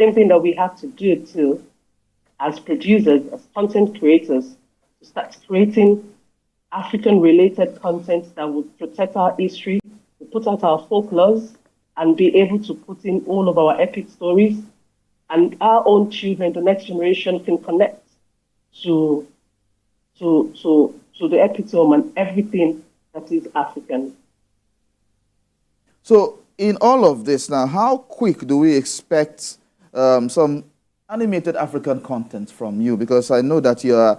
same thing that we have to do too, as producers, as content creators, to start creating African-related content that would protect our history, to put out our folklores, and be able to put in all of our epic stories. And our own children, the next generation, can connect to the epitome and everything that is African. So, in all of this now, how quick do we expect some animated African content from you? Because I know that you are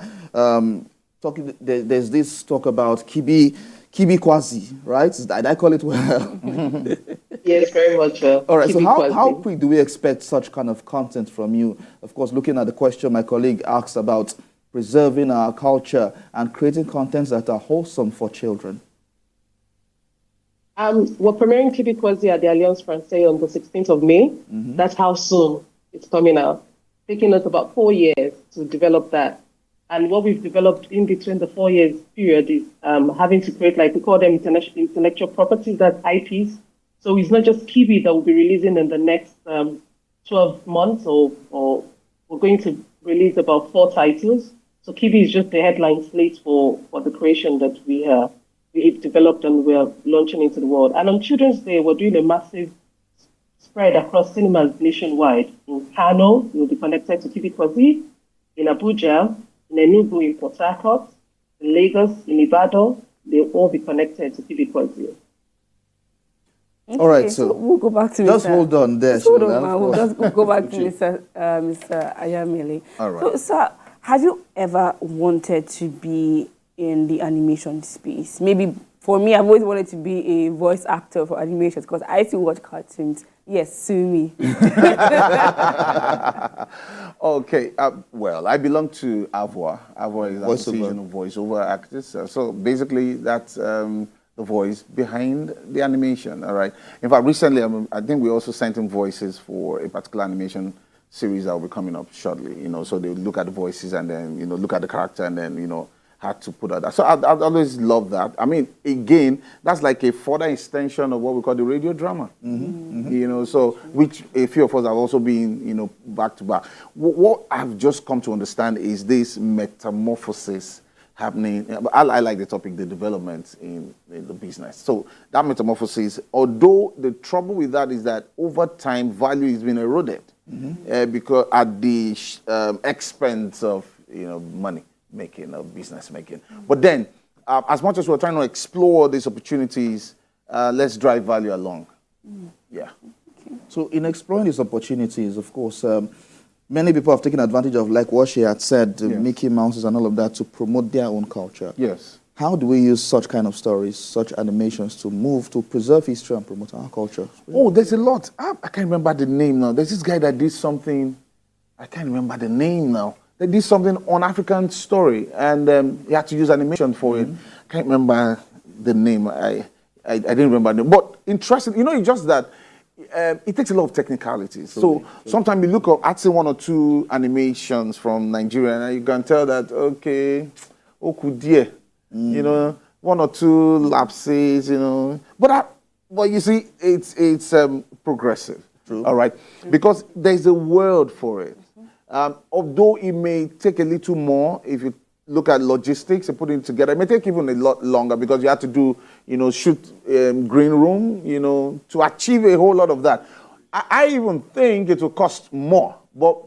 talking. There's this talk about Kibi Kwasi, right? Did I call it well? Yes, very much. All right. So how quick do we expect such kind of content from you? Of course, looking at the question my colleague asked about preserving our culture and creating contents that are wholesome for children. We're premiering Kibi Kwasi at the Alliance Francaise on the 16th of May. Mm-hmm. That's how soon it's coming out. Taking us about 4 years to develop that. And what we've developed in between the 4 years period is having to create, like we call them intellectual properties, that's IPs. So it's not just Kibi that will be releasing in the next 12 months, or we're going to release about 4 titles. So Kibi is just the headline slate for the creation that we've developed and we're launching into the world. And on Children's Day, we're doing a massive spread across cinemas nationwide. In Kano, you'll be connected to Kibi Kwasi. In Abuja, in Enugu, in Port Harcourt, in Lagos, in Ibadan, they'll all be connected to Kibi Kwasi. Okay, all right, so we'll go back to just Mr. hold on there. Hold on, we'll just go back to Mr. Ayamele. All right. So, sir, have you ever wanted to be in the animation space? Maybe for me, I've always wanted to be a voice actor for animations because I still watch cartoons. Yes, sue me. Okay, well, I belong to AVOA. AVOA is Association of Voiceover Actors. So basically, that's the voice behind the animation, all right? In fact, recently, I think we also sent in voices for a particular animation series that will be coming up shortly, so they look at the voices and then, look at the character and then, had to put out that. So I always love that. I mean, again, that's like a further extension of what we call the radio drama. Mm-hmm. Mm-hmm. So which a few of us have also been, back to back. What I've just come to understand is this metamorphosis happening. I like the topic, the development in the business. So that metamorphosis, although the trouble with that is that over time, value is being eroded. Mm-hmm. Because at the expense of, money making, of business making. But then, as much as we're trying to explore these opportunities, let's drive value along. Yeah. Okay. So in exploring these opportunities, of course, many people have taken advantage of, like what she had said, yes, Mickey Mouses and all of that, to promote their own culture. Yes. How do we use such kind of stories, such animations to preserve history and promote our culture? Oh, there's a lot. I can't remember the name now. There's this guy that did something. I can't remember the name now. They did something on African story, and he had to use animation for it. I can't remember the name. I didn't remember the name. But interesting, it's just that it takes a lot of technicalities. So sometimes you look at say 1 or 2 animations from Nigeria, and you can tell that, okay, okudie, 1 or 2 lapses, But you see, it's progressive. True. All right, because there's a world for it. Although it may take a little more, if you look at logistics and putting it together, it may take even a lot longer because you have to do, shoot green room, to achieve a whole lot of that. I even think it will cost more, but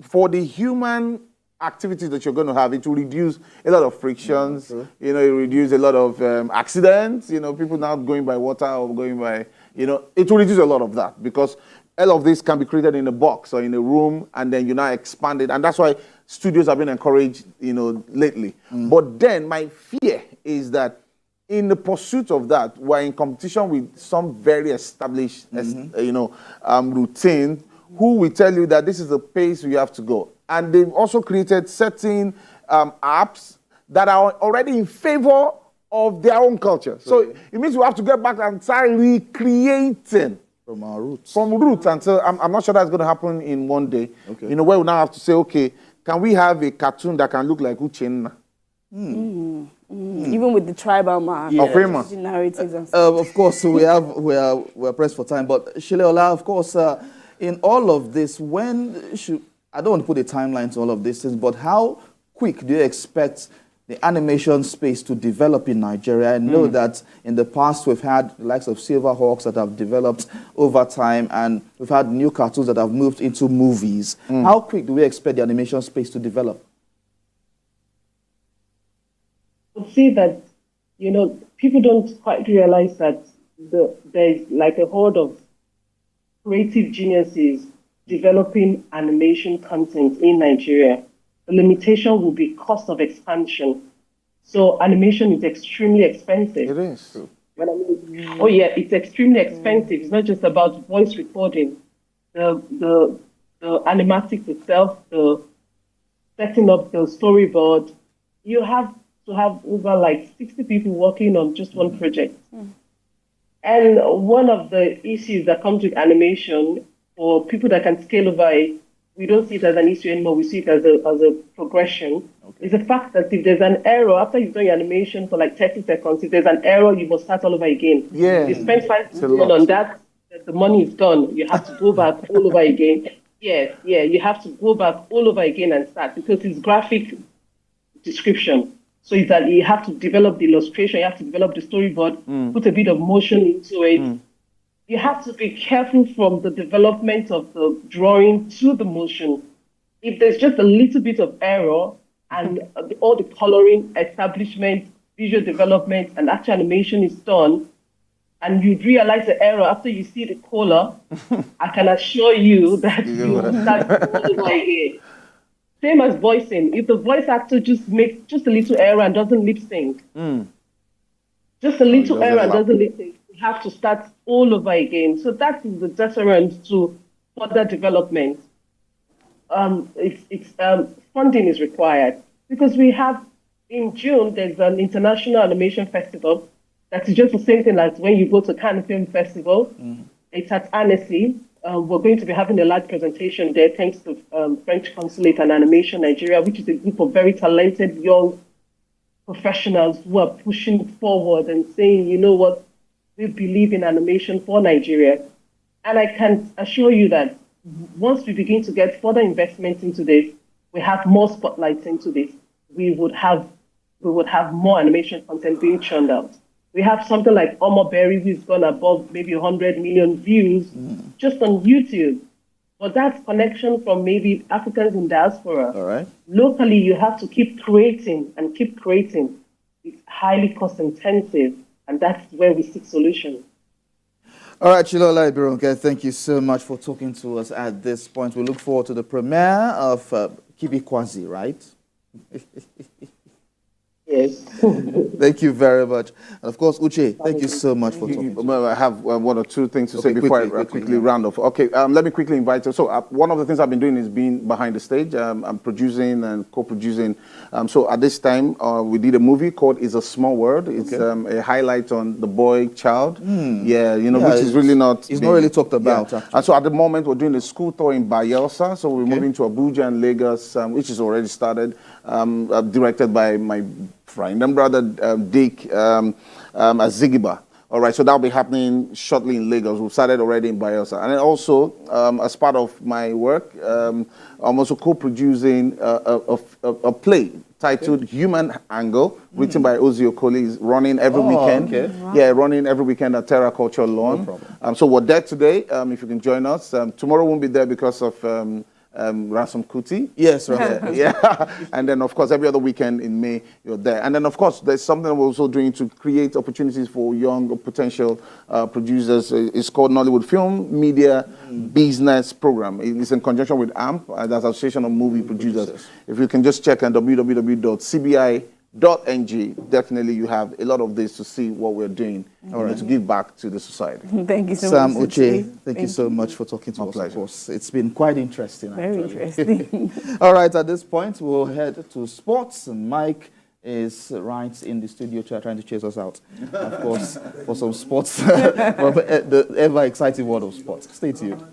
for the human activities that you're going to have, it will reduce a lot of frictions, it reduce a lot of accidents, people now going by water or going by, it will reduce a lot of that because all of this can be created in a box or in a room, and then you now expand it. And that's why studios have been encouraged, lately. But then my fear is that in the pursuit of that, we're in competition with some very established, routine, who will tell you that this is the pace you have to go. And they've also created certain apps that are already in favor of their own culture. So it means we have to get back and start recreating from our roots. From roots. And so I'm not sure that's going to happen in one day. Okay. Where we now have to say, okay, can we have a cartoon that can look like Uchenna? Even with the tribal mark, narratives and stuff. Of course, we're pressed for time. But Shileola, of course, in all of this, when should, I don't want to put a timeline to all of these things, but how quick do you expect the animation space to develop in Nigeria? I know that in the past we've had the likes of Silverhawks that have developed over time, and we've had new cartoons that have moved into movies. How quick do we expect the animation space to develop? I see that, people don't quite realize that there's like a horde of creative geniuses developing animation content in Nigeria. The limitation will be cost of expansion. So animation is extremely expensive. It is. Oh yeah, it's extremely expensive. It's not just about voice recording. The animatics itself, the setting up the storyboard. You have to have over like 60 people working on just one project. And one of the issues that comes with animation for people that can scale over it, we don't see it as an issue anymore. We see it as a progression. Okay. It's the fact that if there's an error, after you've done your animation for like 30 seconds, if there's an error, you must start all over again. Yeah. You spend 5 million on that, the money is gone. You have to go back all over again. Yes, you have to go back all over again and start because it's graphic description. So it's that you have to develop the illustration, you have to develop the storyboard, put a bit of motion into it. You have to be careful from the development of the drawing to the motion. If there's just a little bit of error and all the coloring, establishment, visual development, and actual animation is done, and you realize the error after you see the color, I can assure you that you will start all over again. Same as voicing. If the voice actor just makes just a little error and doesn't lip sync, just a little error and doesn't lip sync, you have to start all over again. So that is the deterrent to further development. Funding is required because we have in June there's an international animation festival that is just the same thing as when you go to Cannes Film Festival. It's at Annecy. We're going to be having a large presentation there thanks to French Consulate and Animation Nigeria, which is a group of very talented young professionals who are pushing forward and saying, you know what, we believe in animation for Nigeria. And I can assure you that once we begin to get further investment into this, we have more spotlights into this, we would have more animation content being churned out. We have something like Omo Berry, who's gone above maybe 100 million views just on YouTube. But that's connection from maybe Africans in diaspora. All right. Locally, you have to keep creating and keep creating. It's highly cost intensive, and that's where we seek solutions. All right, Chilola Ibironke, thank you so much for talking to us at this point. We look forward to the premiere of Kibi Kwazi, right? Yes. Thank you very much. And of course, Uche, thank you so much for talking to us. I have one or two things to say before I quickly round off. Okay, let me quickly invite you. So one of the things I've been doing is being behind the stage. I'm producing and co-producing. So at this time, we did a movie called Is a Small World. It's a highlight on the boy child. Yeah, which is really not... It's not really talked about, actually. And so at the moment, we're doing a school tour in Bayelsa. So we're moving to Abuja and Lagos, which is already started, directed by my friend and brother Dick Azigiba. All right, so that'll be happening shortly in Lagos. We've started already in Bayelsa. And then also, as part of my work, I'm also co-producing a play titled Human Angle, written by Ozzy Okoli. Is running every weekend. Okay. Wow. Yeah, running every weekend at Terra Culture Lawn. No problem. So we're there today, if you can join us. Tomorrow won't be there because of... Ransom Kuti. Yes, right. Yeah. And then, of course, every other weekend in May, you're there. And then, of course, there's something we're also doing to create opportunities for young potential producers. It's called Nollywood Film Media Business Program. It's in conjunction with AMP, the Association of Movie Producers. If you can just check on www.cbi.ng, definitely you have a lot of this to see what we're doing to give back to the society. Thank you so Sam much. Uche, thank you so much for talking to us. Of course. It's been quite interesting. Very interesting. All right, at this point, we'll head to sports. Mike is right in the studio trying to chase us out, of course, for some sports, for the ever-exciting world of sports. Stay tuned.